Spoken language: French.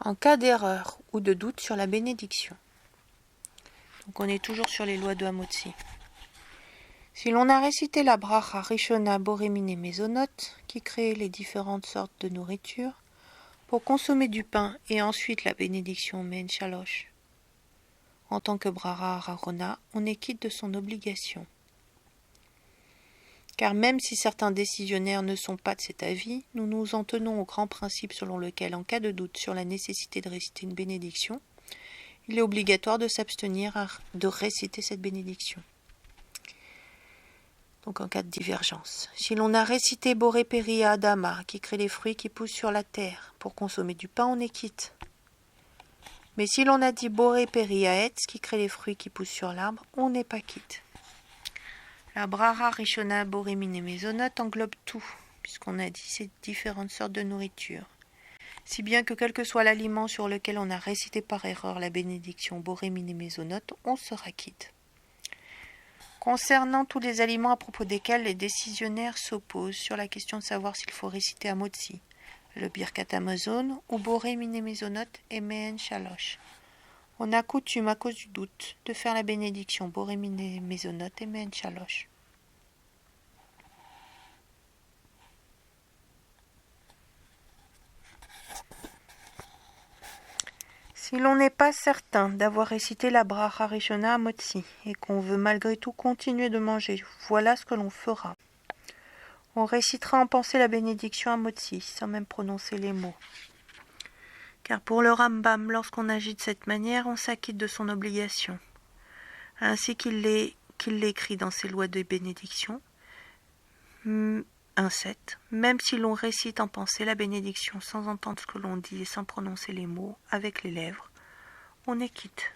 En cas d'erreur ou de doute sur la bénédiction. Donc on est toujours sur les lois de Hamotzi. Si l'on a récité la bracha Rishona Boremine Mezonot, qui crée les différentes sortes de nourriture, pour consommer du pain et ensuite la bénédiction Men Shalosh, en tant que bracha Harona, on est quitte de son obligation. Car même si certains décisionnaires ne sont pas de cet avis, nous nous en tenons au grand principe selon lequel, en cas de doute sur la nécessité de réciter une bénédiction, il est obligatoire de s'abstenir de réciter cette bénédiction. Donc en cas de divergence. Si l'on a récité Boré Peria Adama, qui crée les fruits qui poussent sur la terre, pour consommer du pain, on est quitte. Mais si l'on a dit Boré Peria Etz, qui crée les fruits qui poussent sur l'arbre, on n'est pas quitte. La Bracha Rishona Boremine Mezonot englobe tout, puisqu'on a dit ces différentes sortes de nourriture. Si bien que quel que soit l'aliment sur lequel on a récité par erreur la bénédiction Boremine Mezonot, on sera quitte. Concernant tous les aliments à propos desquels les décisionnaires s'opposent sur la question de savoir s'il faut réciter Hamotzi, le Birkat Hamazon ou Boremine Mezonot et Mehen Shalosh, on a coutume, à cause du doute, de faire la bénédiction Boremine Mezonot et Mehen Shalosh. Si l'on n'est pas certain d'avoir récité la bracha Rishona Hamotzi et qu'on veut malgré tout continuer de manger, voilà ce que l'on fera. On récitera en pensée la bénédiction Hamotzi, sans même prononcer les mots. Car pour le Rambam, lorsqu'on agit de cette manière, on s'acquitte de son obligation. Ainsi qu'il l'écrit dans ses lois de bénédiction, 1.7, même si l'on récite en pensée la bénédiction sans entendre ce que l'on dit et sans prononcer les mots avec les lèvres, on est quitte.